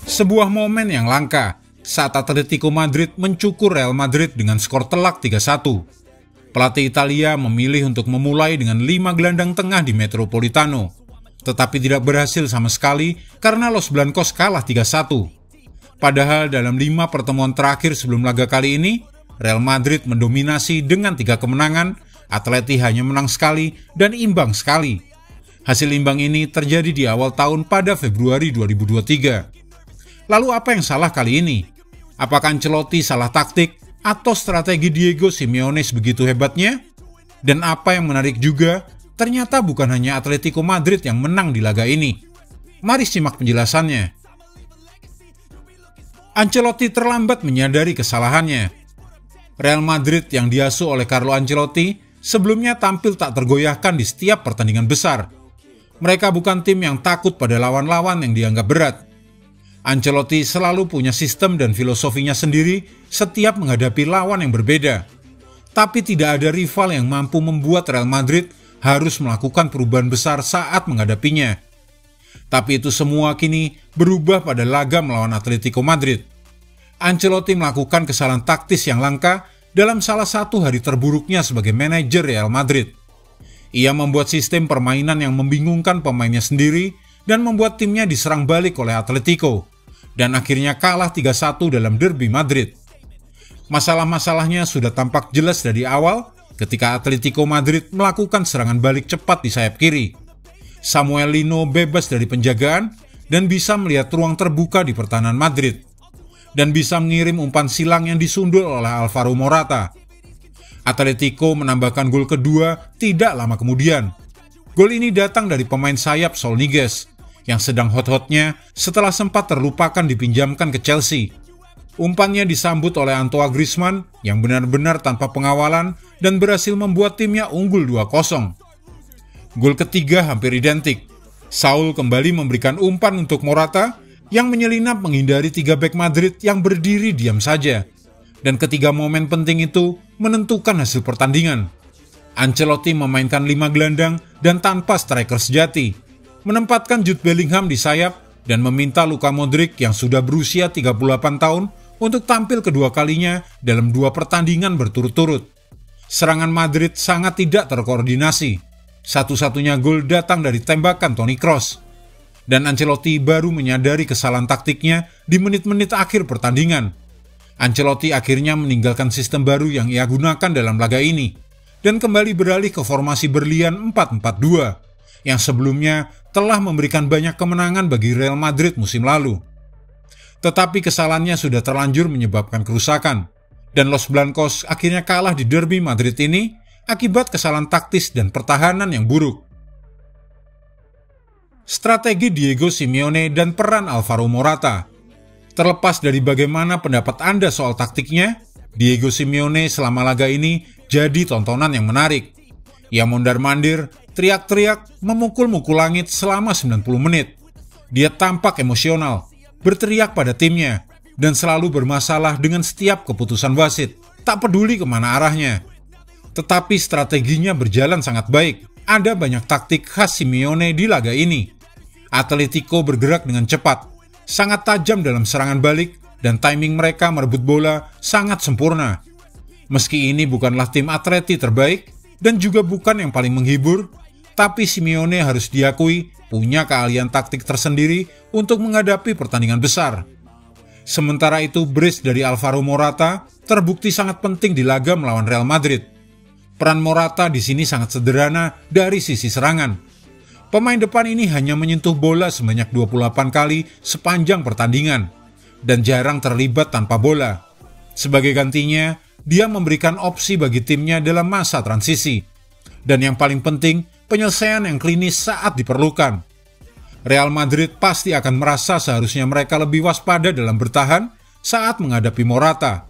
Sebuah momen yang langka saat Atletico Madrid mencukur Real Madrid dengan skor telak 3-1. Pelatih Italia memilih untuk memulai dengan 5 gelandang tengah di Metropolitano, tetapi tidak berhasil sama sekali karena Los Blancos kalah 3-1. Padahal dalam 5 pertemuan terakhir sebelum laga kali ini, Real Madrid mendominasi dengan 3 kemenangan, Atleti hanya menang sekali dan imbang sekali. Hasil imbang ini terjadi di awal tahun pada Februari 2023. Lalu apa yang salah kali ini? Apakah Ancelotti salah taktik atau strategi Diego Simeone begitu hebatnya? Dan apa yang menarik juga, ternyata bukan hanya Atletico Madrid yang menang di laga ini. Mari simak penjelasannya. Ancelotti terlambat menyadari kesalahannya. Real Madrid yang diasuh oleh Carlo Ancelotti sebelumnya tampil tak tergoyahkan di setiap pertandingan besar. Mereka bukan tim yang takut pada lawan-lawan yang dianggap berat. Ancelotti selalu punya sistem dan filosofinya sendiri setiap menghadapi lawan yang berbeda. Tapi tidak ada rival yang mampu membuat Real Madrid harus melakukan perubahan besar saat menghadapinya. Tapi itu semua kini berubah pada laga melawan Atletico Madrid. Ancelotti melakukan kesalahan taktis yang langka dalam salah satu hari terburuknya sebagai manajer Real Madrid. Ia membuat sistem permainan yang membingungkan pemainnya sendiri dan membuat timnya diserang balik oleh Atletico, dan akhirnya kalah 3-1 dalam derby Madrid. Masalah-masalahnya sudah tampak jelas dari awal ketika Atletico Madrid melakukan serangan balik cepat di sayap kiri. Samuel Lino bebas dari penjagaan dan bisa melihat ruang terbuka di pertahanan Madrid, dan bisa mengirim umpan silang yang disundul oleh Alvaro Morata. Atletico menambahkan gol kedua tidak lama kemudian. Gol ini datang dari pemain sayap Saul Niguez yang sedang hot-hotnya setelah sempat terlupakan dipinjamkan ke Chelsea. Umpannya disambut oleh Antoine Griezmann yang benar-benar tanpa pengawalan dan berhasil membuat timnya unggul 2-0. Gol ketiga hampir identik. Saul kembali memberikan umpan untuk Morata yang menyelinap menghindari 3 bek Madrid yang berdiri diam saja. Dan ketiga momen penting itu menentukan hasil pertandingan. Ancelotti memainkan 5 gelandang dan tanpa striker sejati, menempatkan Jude Bellingham di sayap dan meminta Luka Modric yang sudah berusia 38 tahun untuk tampil kedua kalinya dalam 2 pertandingan berturut-turut. Serangan Madrid sangat tidak terkoordinasi. Satu-satunya gol datang dari tembakan Toni Kroos. Dan Ancelotti baru menyadari kesalahan taktiknya di menit-menit akhir pertandingan. Ancelotti akhirnya meninggalkan sistem baru yang ia gunakan dalam laga ini dan kembali beralih ke formasi berlian 4-4-2 yang sebelumnya telah memberikan banyak kemenangan bagi Real Madrid musim lalu. Tetapi kesalahannya sudah terlanjur menyebabkan kerusakan dan Los Blancos akhirnya kalah di derby Madrid ini akibat kesalahan taktis dan pertahanan yang buruk. Strategi Diego Simeone dan peran Alvaro Morata. Terlepas dari bagaimana pendapat Anda soal taktiknya, Diego Simeone selama laga ini jadi tontonan yang menarik. Ia mondar-mandir, teriak-teriak, memukul-mukul langit selama 90 menit. Dia tampak emosional, berteriak pada timnya, dan selalu bermasalah dengan setiap keputusan wasit, tak peduli kemana arahnya. Tetapi strateginya berjalan sangat baik. Ada banyak taktik khas Simeone di laga ini. Atletico bergerak dengan cepat, sangat tajam dalam serangan balik, dan timing mereka merebut bola sangat sempurna. Meski ini bukanlah tim Atleti terbaik, dan juga bukan yang paling menghibur, tapi Simeone harus diakui punya keahlian taktik tersendiri untuk menghadapi pertandingan besar. Sementara itu, brace dari Alvaro Morata terbukti sangat penting di laga melawan Real Madrid. Peran Morata di sini sangat sederhana dari sisi serangan. Pemain depan ini hanya menyentuh bola sebanyak 28 kali sepanjang pertandingan dan jarang terlibat tanpa bola. Sebagai gantinya, dia memberikan opsi bagi timnya dalam masa transisi. Dan yang paling penting, penyelesaian yang klinis saat diperlukan. Real Madrid pasti akan merasa seharusnya mereka lebih waspada dalam bertahan saat menghadapi Morata.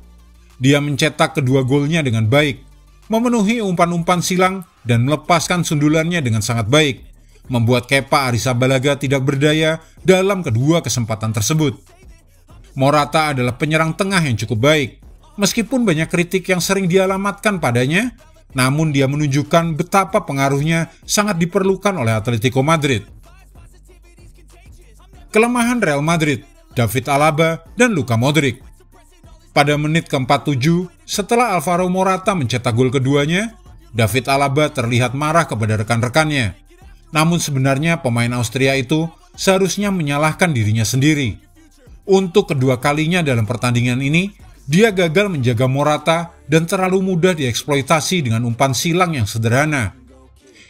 Dia mencetak kedua golnya dengan baik, memenuhi umpan-umpan silang dan melepaskan sundulannya dengan sangat baik, membuat Kepa Arrizabalaga tidak berdaya dalam kedua kesempatan tersebut. Morata adalah penyerang tengah yang cukup baik. Meskipun banyak kritik yang sering dialamatkan padanya, namun dia menunjukkan betapa pengaruhnya sangat diperlukan oleh Atletico Madrid. Kelemahan Real Madrid, David Alaba, dan Luka Modric. Pada menit ke-47, setelah Alvaro Morata mencetak gol keduanya, David Alaba terlihat marah kepada rekan-rekannya. Namun sebenarnya pemain Austria itu seharusnya menyalahkan dirinya sendiri. Untuk kedua kalinya dalam pertandingan ini, dia gagal menjaga Morata dan terlalu mudah dieksploitasi dengan umpan silang yang sederhana.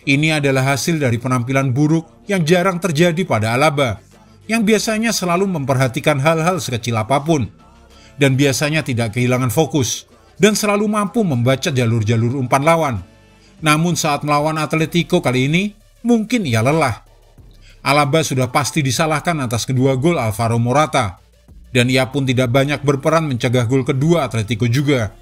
Ini adalah hasil dari penampilan buruk yang jarang terjadi pada Alaba, yang biasanya selalu memperhatikan hal-hal sekecil apapun, dan biasanya tidak kehilangan fokus, dan selalu mampu membaca jalur-jalur umpan lawan. Namun saat melawan Atletico kali ini, mungkin ia lelah. Alaba sudah pasti disalahkan atas kedua gol Alvaro Morata, dan ia pun tidak banyak berperan mencegah gol kedua Atletico juga.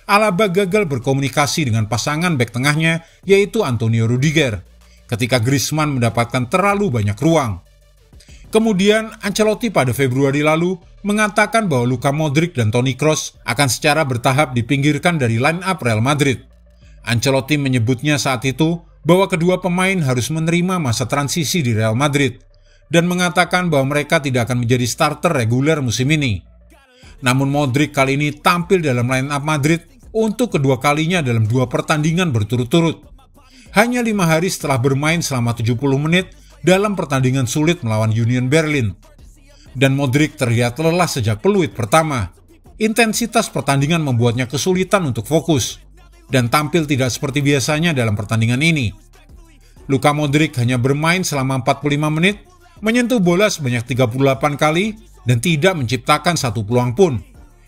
Alaba gagal berkomunikasi dengan pasangan bek tengahnya, yaitu Antonio Rudiger, ketika Griezmann mendapatkan terlalu banyak ruang. Kemudian Ancelotti pada Februari lalu mengatakan bahwa Luka Modric dan Toni Kroos akan secara bertahap dipinggirkan dari line-up Real Madrid. Ancelotti menyebutnya saat itu bahwa kedua pemain harus menerima masa transisi di Real Madrid, dan mengatakan bahwa mereka tidak akan menjadi starter reguler musim ini. Namun Modric kali ini tampil dalam line-up Madrid untuk kedua kalinya dalam 2 pertandingan berturut-turut. Hanya 5 hari setelah bermain selama 70 menit dalam pertandingan sulit melawan Union Berlin. Dan Modric terlihat lelah sejak peluit pertama. Intensitas pertandingan membuatnya kesulitan untuk fokus, dan tampil tidak seperti biasanya dalam pertandingan ini. Luka Modric hanya bermain selama 45 menit, menyentuh bola sebanyak 38 kali, dan tidak menciptakan satu peluang pun.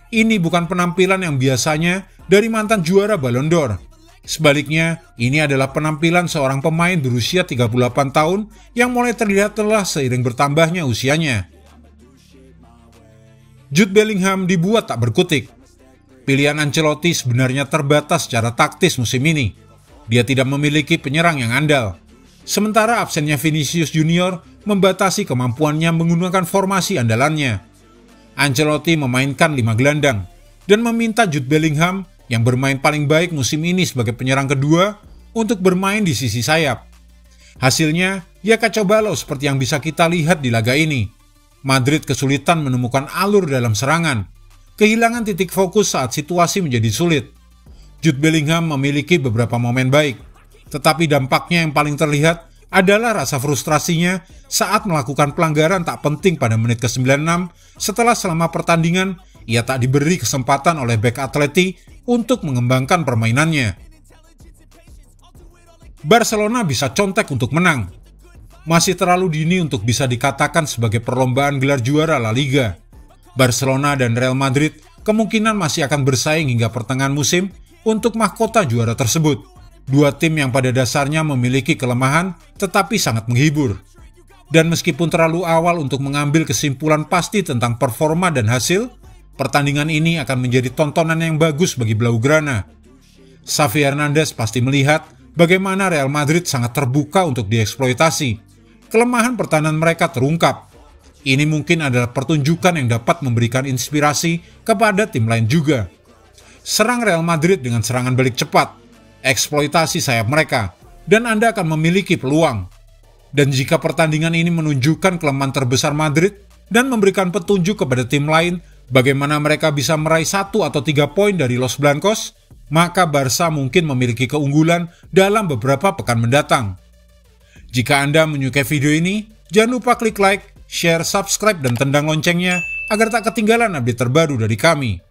Ini bukan penampilan yang biasanya dari mantan juara Ballon d'Or. Sebaliknya, ini adalah penampilan seorang pemain berusia 38 tahun yang mulai terlihat lelah seiring bertambahnya usianya. Jude Bellingham dibuat tak berkutik. Pilihan Ancelotti sebenarnya terbatas secara taktis musim ini. Dia tidak memiliki penyerang yang andal. Sementara absennya Vinicius Junior membatasi kemampuannya menggunakan formasi andalannya. Ancelotti memainkan 5 gelandang dan meminta Jude Bellingham yang bermain paling baik musim ini sebagai penyerang kedua untuk bermain di sisi sayap. Hasilnya, ya kacau balau seperti yang bisa kita lihat di laga ini. Madrid kesulitan menemukan alur dalam serangan, kehilangan titik fokus saat situasi menjadi sulit. Jude Bellingham memiliki beberapa momen baik, tetapi dampaknya yang paling terlihat adalah rasa frustrasinya saat melakukan pelanggaran tak penting pada menit ke-96 setelah selama pertandingan ia tak diberi kesempatan oleh bek Atleti untuk mengembangkan permainannya. Barcelona bisa contek untuk menang. Masih terlalu dini untuk bisa dikatakan sebagai perlombaan gelar juara La Liga. Barcelona dan Real Madrid kemungkinan masih akan bersaing hingga pertengahan musim untuk mahkota juara tersebut. Dua tim yang pada dasarnya memiliki kelemahan tetapi sangat menghibur. Dan meskipun terlalu awal untuk mengambil kesimpulan pasti tentang performa dan hasil, pertandingan ini akan menjadi tontonan yang bagus bagi Blaugrana. Xavi Hernandez pasti melihat bagaimana Real Madrid sangat terbuka untuk dieksploitasi. Kelemahan pertahanan mereka terungkap. Ini mungkin adalah pertunjukan yang dapat memberikan inspirasi kepada tim lain juga. Serang Real Madrid dengan serangan balik cepat, eksploitasi sayap mereka, dan Anda akan memiliki peluang. Dan jika pertandingan ini menunjukkan kelemahan terbesar Madrid dan memberikan petunjuk kepada tim lain bagaimana mereka bisa meraih 1 atau 3 poin dari Los Blancos, maka Barca mungkin memiliki keunggulan dalam beberapa pekan mendatang. Jika Anda menyukai video ini, jangan lupa klik like, share, subscribe, dan tendang loncengnya agar tak ketinggalan update terbaru dari kami.